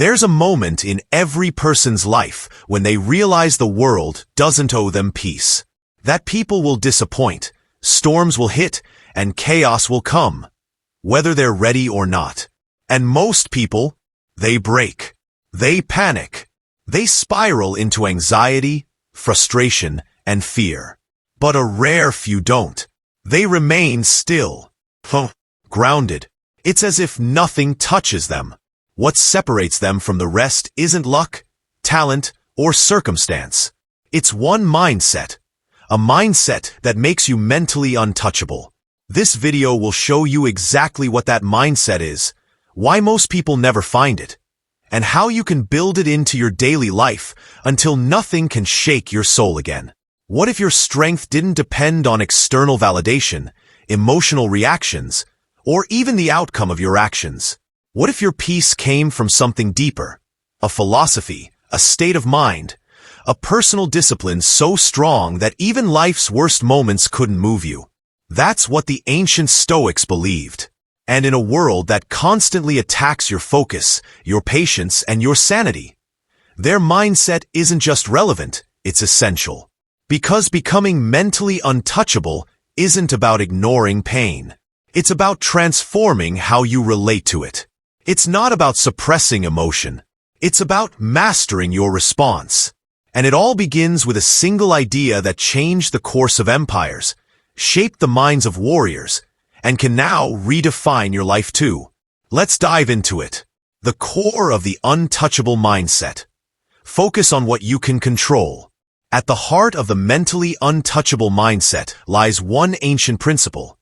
There's a moment in every person's life when they realize the world doesn't owe them peace. That people will disappoint, storms will hit, and chaos will come, whether they're ready or not. And most people, they break. They panic. They spiral into anxiety, frustration, and fear. But a rare few don't. They remain still, grounded. It's as if nothing touches them. What separates them from the rest isn't luck, talent, or circumstance. It's one mindset. A mindset that makes you mentally untouchable. This video will show you exactly what that mindset is, why most people never find it, and how you can build it into your daily life until nothing can shake your soul again. What if your strength didn't depend on external validation, emotional reactions, or even the outcome of your actions? What if your peace came from something deeper, a philosophy, a state of mind, a personal discipline so strong that even life's worst moments couldn't move you? That's what the ancient Stoics believed. And in a world that constantly attacks your focus, your patience, and your sanity, their mindset isn't just relevant, it's essential. Because becoming mentally untouchable isn't about ignoring pain. It's about transforming how you relate to it. It's not about suppressing emotion. It's about mastering your response. And it all begins with a single idea that changed the course of empires, shaped the minds of warriors, and can now redefine your life too. Let's dive into it. The core of the untouchable mindset. Focus on what you can control. At the heart of the mentally untouchable mindset lies one ancient principle.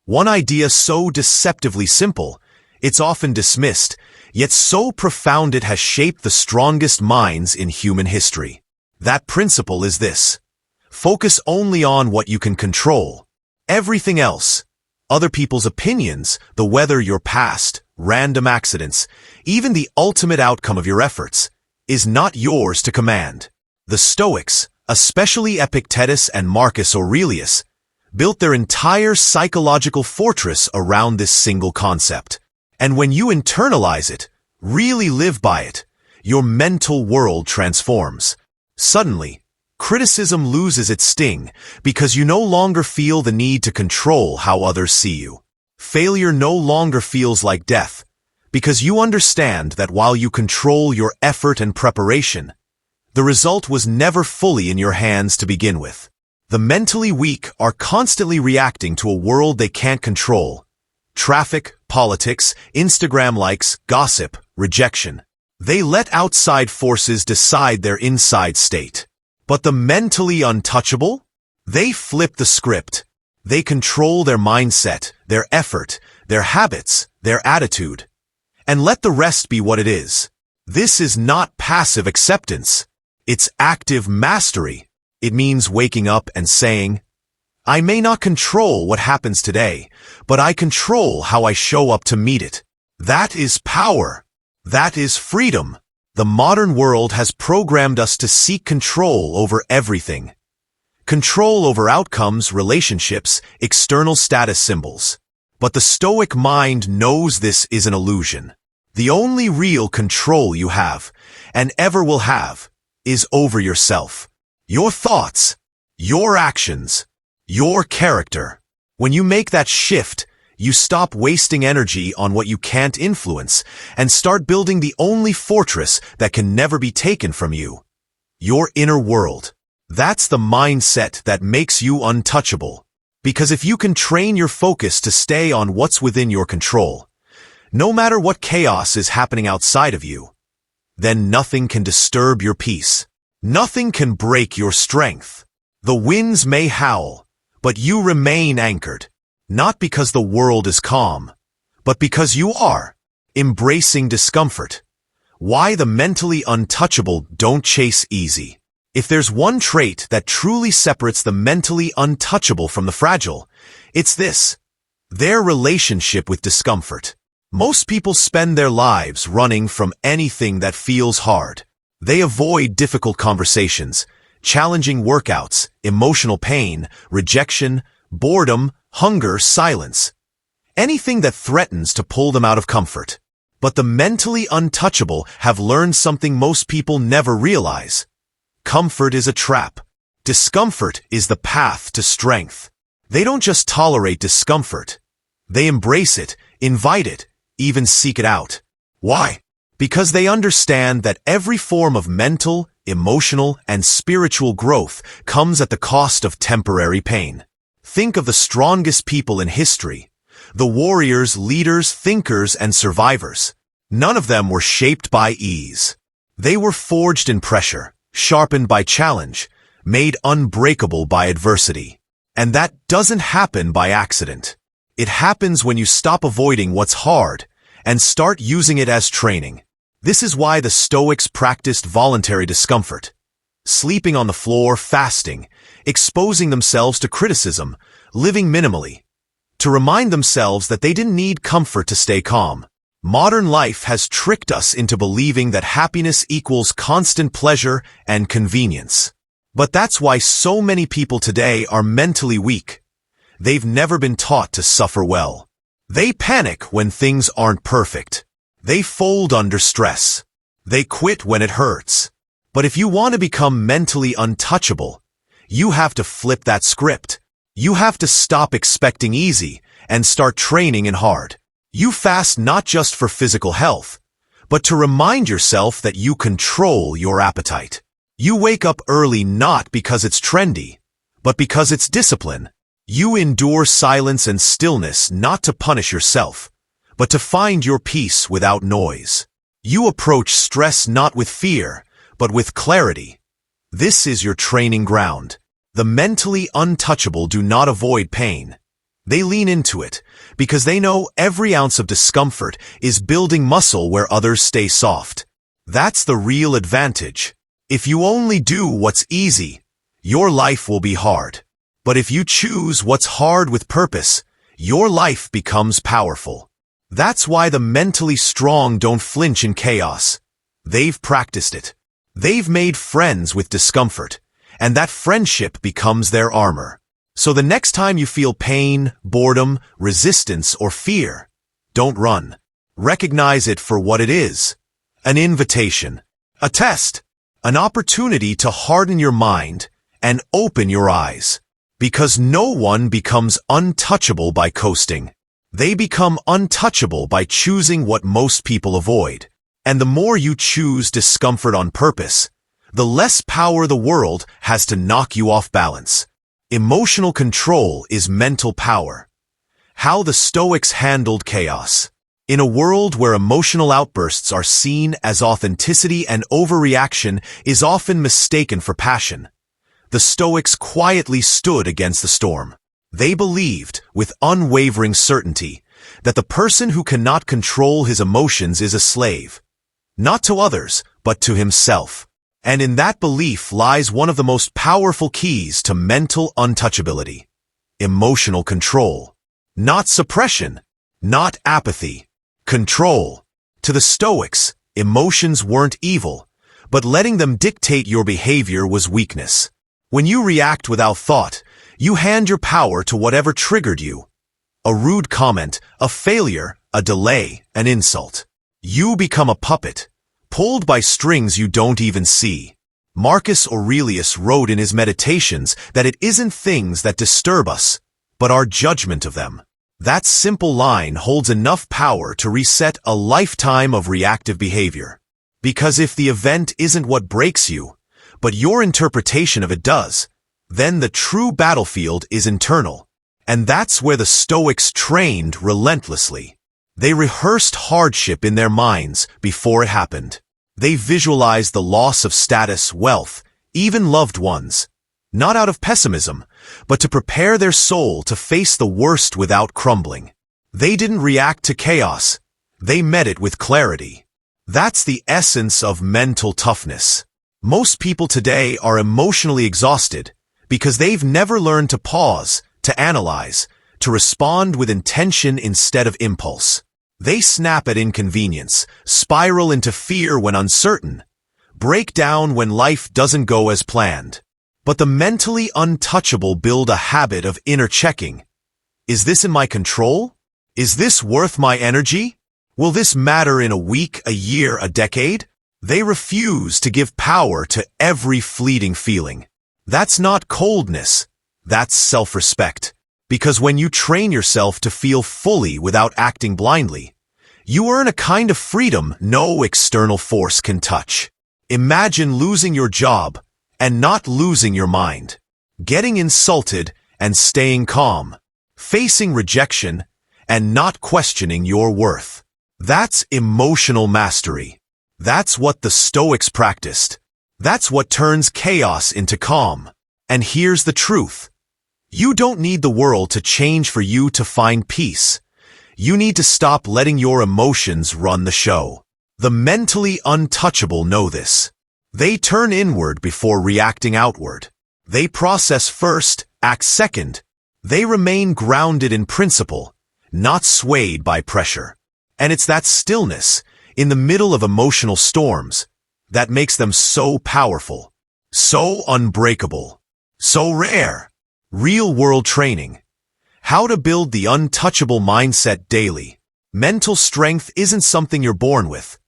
One idea so deceptively simple, it's often dismissed, yet so profound it has shaped the strongest minds in human history. That principle is this. Focus only on what you can control. Everything else, other people's opinions, the weather, your past, random accidents, even the ultimate outcome of your efforts, is not yours to command. The Stoics, especially Epictetus and Marcus Aurelius, built their entire psychological fortress around this single concept. And when you internalize it, really live by it, your mental world transforms. Suddenly, criticism loses its sting because you no longer feel the need to control how others see you. Failure no longer feels like death because you understand that while you control your effort and preparation, the result was never fully in your hands to begin with. The mentally weak are constantly reacting to a world they can't control. Traffic, politics, Instagram likes, gossip, rejection. They let outside forces decide their inside state. But the mentally untouchable? They flip the script. They control their mindset, their effort, their habits, their attitude. And let the rest be what it is. This is not passive acceptance. It's active mastery. It means waking up and saying, I may not control what happens today, but I control how I show up to meet it. That is power. That is freedom. The modern world has programmed us to seek control over everything. Control over outcomes, relationships, external status symbols. But the Stoic mind knows this is an illusion. The only real control you have, and ever will have, is over yourself. Your thoughts, your actions, your character. When you make that shift, you stop wasting energy on what you can't influence and start building the only fortress that can never be taken from you. Your inner world. That's the mindset that makes you untouchable. Because if you can train your focus to stay on what's within your control, no matter what chaos is happening outside of you, then nothing can disturb your peace. Nothing can break your strength. The winds may howl, but you remain anchored. Not because the world is calm, but because you are, embracing discomfort. Why the mentally untouchable don't chase easy. If there's one trait that truly separates the mentally untouchable from the fragile, it's this: their relationship with discomfort. Most people spend their lives running from anything that feels hard. They avoid difficult conversations, challenging workouts, emotional pain, rejection, boredom, hunger, silence. Anything that threatens to pull them out of comfort. But the mentally untouchable have learned something most people never realize. Comfort is a trap. Discomfort is the path to strength. They don't just tolerate discomfort. They embrace it, invite it, even seek it out. Why? Because they understand that every form of mental, emotional, and spiritual growth comes at the cost of temporary pain. Think of the strongest people in history. The warriors, leaders, thinkers, and survivors. None of them were shaped by ease. They were forged in pressure, sharpened by challenge, made unbreakable by adversity. And that doesn't happen by accident. It happens when you stop avoiding what's hard and start using it as training. This is why the Stoics practiced voluntary discomfort. Sleeping on the floor, fasting, exposing themselves to criticism, living minimally, to remind themselves that they didn't need comfort to stay calm. Modern life has tricked us into believing that happiness equals constant pleasure and convenience. But that's why so many people today are mentally weak. They've never been taught to suffer well. They panic when things aren't perfect. They fold under stress. They quit when it hurts. But if you want to become mentally untouchable, you have to flip that script. You have to stop expecting easy and start training in hard. You fast not just for physical health, but to remind yourself that you control your appetite. You wake up early not because it's trendy, but because it's discipline. You endure silence and stillness not to punish yourself, but to find your peace without noise. You approach stress not with fear, but with clarity. This is your training ground. The mentally untouchable do not avoid pain. They lean into it because they know every ounce of discomfort is building muscle where others stay soft. That's the real advantage. If you only do what's easy, your life will be hard. But if you choose what's hard with purpose, your life becomes powerful. That's why the mentally strong don't flinch in chaos. They've practiced it. They've made friends with discomfort, and that friendship becomes their armor. So the next time you feel pain, boredom, resistance, or fear, don't run. Recognize it for what it is. An invitation, a test, an opportunity to harden your mind and open your eyes. Because no one becomes untouchable by coasting. They become untouchable by choosing what most people avoid. And the more you choose discomfort on purpose, the less power the world has to knock you off balance. Emotional control is mental power. How the Stoics handled chaos. In a world where emotional outbursts are seen as authenticity and overreaction is often mistaken for passion, the Stoics quietly stood against the storm. They believed, with unwavering certainty, that the person who cannot control his emotions is a slave. Not to others, but to himself. And in that belief lies one of the most powerful keys to mental untouchability. Emotional control. Not suppression. Not apathy. Control. To the Stoics, emotions weren't evil, but letting them dictate your behavior was weakness. When you react without thought, you hand your power to whatever triggered you. A rude comment, a failure, a delay, an insult. You become a puppet, pulled by strings you don't even see. Marcus Aurelius wrote in his Meditations that it isn't things that disturb us, but our judgment of them. That simple line holds enough power to reset a lifetime of reactive behavior. Because if the event isn't what breaks you, but your interpretation of it does, then the true battlefield is internal. And that's where the Stoics trained relentlessly. They rehearsed hardship in their minds before it happened. They visualized the loss of status, wealth, even loved ones, not out of pessimism, but to prepare their soul to face the worst without crumbling. They didn't react to chaos. They met it with clarity. That's the essence of mental toughness. Most people today are emotionally exhausted because they've never learned to pause, to analyze, to respond with intention instead of impulse. They snap at inconvenience, spiral into fear when uncertain, break down when life doesn't go as planned. But the mentally untouchable build a habit of inner checking. Is this in my control? Is this worth my energy? Will this matter in a week, a year, a decade? They refuse to give power to every fleeting feeling. That's not coldness. That's self-respect. Because when you train yourself to feel fully without acting blindly, you earn a kind of freedom no external force can touch. Imagine losing your job and not losing your mind, getting insulted and staying calm, facing rejection and not questioning your worth. That's emotional mastery. That's what the Stoics practiced. That's what turns chaos into calm. And here's the truth. You don't need the world to change for you to find peace. You need to stop letting your emotions run the show. The mentally untouchable know this. They turn inward before reacting outward. They process first, act second. They remain grounded in principle, not swayed by pressure. And it's that stillness, in the middle of emotional storms, that makes them so powerful, so unbreakable, so rare. Real-world training. How to build the untouchable mindset daily. Mental strength isn't something you're born with.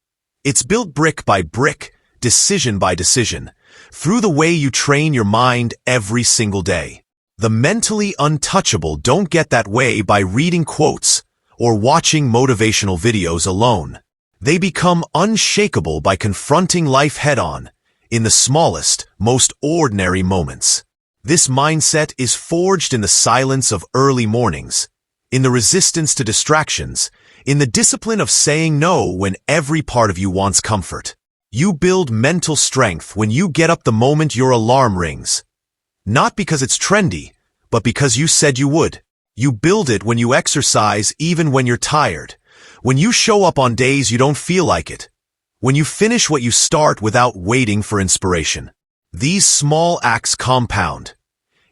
It's built brick by brick, decision by decision, through the way you train your mind every single day. The mentally untouchable don't get that way by reading quotes or watching motivational videos alone. They become unshakable by confronting life head-on, in the smallest, most ordinary moments. This mindset is forged in the silence of early mornings, in the resistance to distractions, in the discipline of saying no when every part of you wants comfort. You build mental strength when you get up the moment your alarm rings. Not because it's trendy, but because you said you would. You build it when you exercise even when you're tired, when you show up on days you don't feel like it, when you finish what you start without waiting for inspiration. These small acts compound,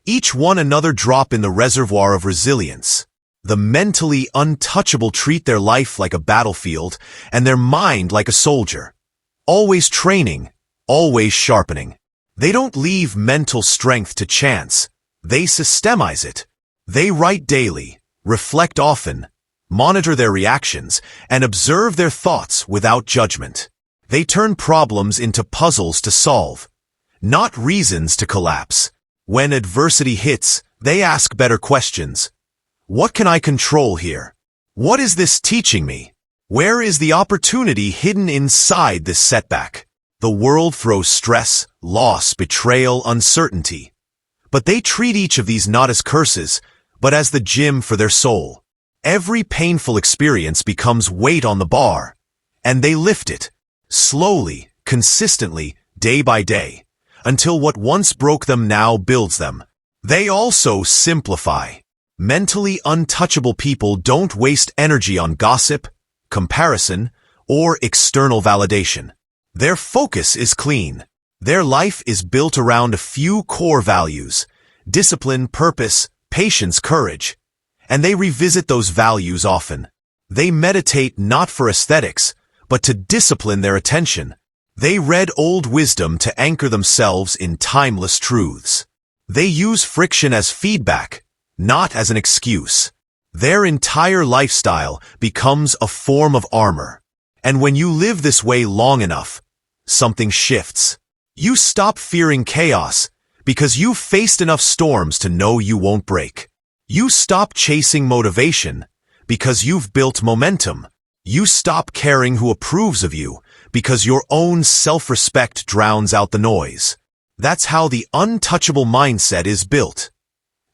each one another drop in the reservoir of resilience. The mentally untouchable treat their life like a battlefield and their mind like a soldier. Always training, always sharpening. They don't leave mental strength to chance. They systemize it. They write daily, reflect often, monitor their reactions, and observe their thoughts without judgment. They turn problems into puzzles to solve, not reasons to collapse. When adversity hits, they ask better questions. What can I control here? What is this teaching me? Where is the opportunity hidden inside this setback? The world throws stress, loss, betrayal, uncertainty. But they treat each of these not as curses, but as the gym for their soul. Every painful experience becomes weight on the bar, and they lift it, slowly, consistently, day by day, until what once broke them now builds them. They also simplify. Mentally untouchable people don't waste energy on gossip, comparison, or external validation. Their focus is clean. Their life is built around a few core values: discipline, purpose, patience, courage. And they revisit those values often. They meditate not for aesthetics, but to discipline their attention. They read old wisdom to anchor themselves in timeless truths. They use friction as feedback, not as an excuse. Their entire lifestyle becomes a form of armor. And when you live this way long enough, something shifts. You stop fearing chaos because you've faced enough storms to know you won't break. You stop chasing motivation because you've built momentum. You stop caring who approves of you because your own self-respect drowns out the noise. That's how the untouchable mindset is built.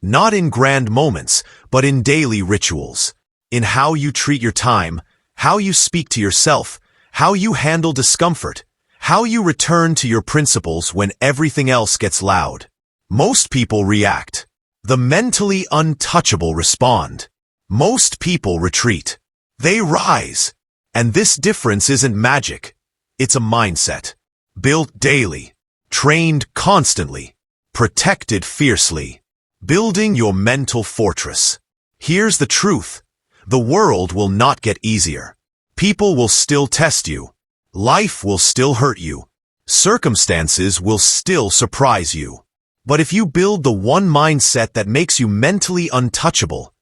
Not in grand moments, but in daily rituals. In how you treat your time, how you speak to yourself, how you handle discomfort, how you return to your principles when everything else gets loud. Most people react. The mentally untouchable respond. Most people retreat. They rise. And this difference isn't magic. It's a mindset. Built daily. Trained constantly. Protected fiercely. Building your mental fortress. Here's the truth. The world will not get easier. People will still test you. Life will still hurt you. Circumstances will still surprise you. But if you build the one mindset that makes you mentally untouchable,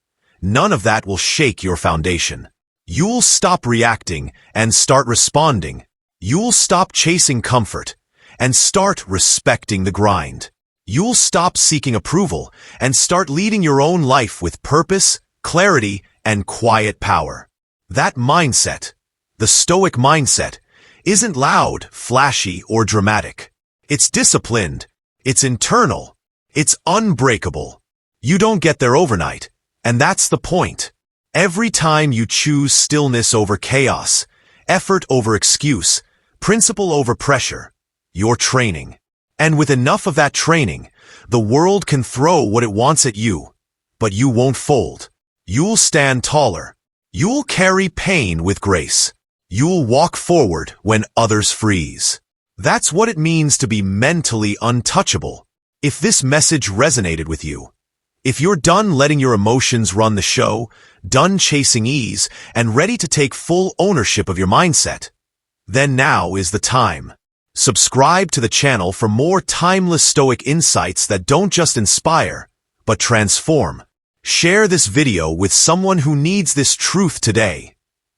none of that will shake your foundation. You'll stop reacting and start responding. You'll stop chasing comfort and start respecting the grind. You'll stop seeking approval and start leading your own life with purpose, clarity, and quiet power. That mindset, the Stoic mindset, isn't loud, flashy, or dramatic. It's disciplined. It's internal. It's unbreakable. You don't get there overnight, and that's the point. Every time you choose stillness over chaos, effort over excuse, principle over pressure, you're training. And with enough of that training, the world can throw what it wants at you, but you won't fold. You'll stand taller. You'll carry pain with grace. You'll walk forward when others freeze. That's what it means to be mentally untouchable. If this message resonated with you, if you're done letting your emotions run the show, done chasing ease, and ready to take full ownership of your mindset, then now is the time. Subscribe to the channel for more timeless Stoic insights that don't just inspire, but transform. Share this video with someone who needs this truth today,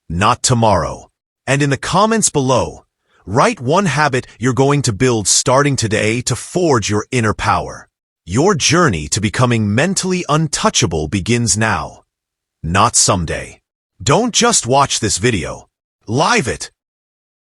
not tomorrow. And in the comments below, write one habit you're going to build starting today to forge your inner power. Your journey to becoming mentally untouchable begins now, not someday. Don't just watch this video. Live it.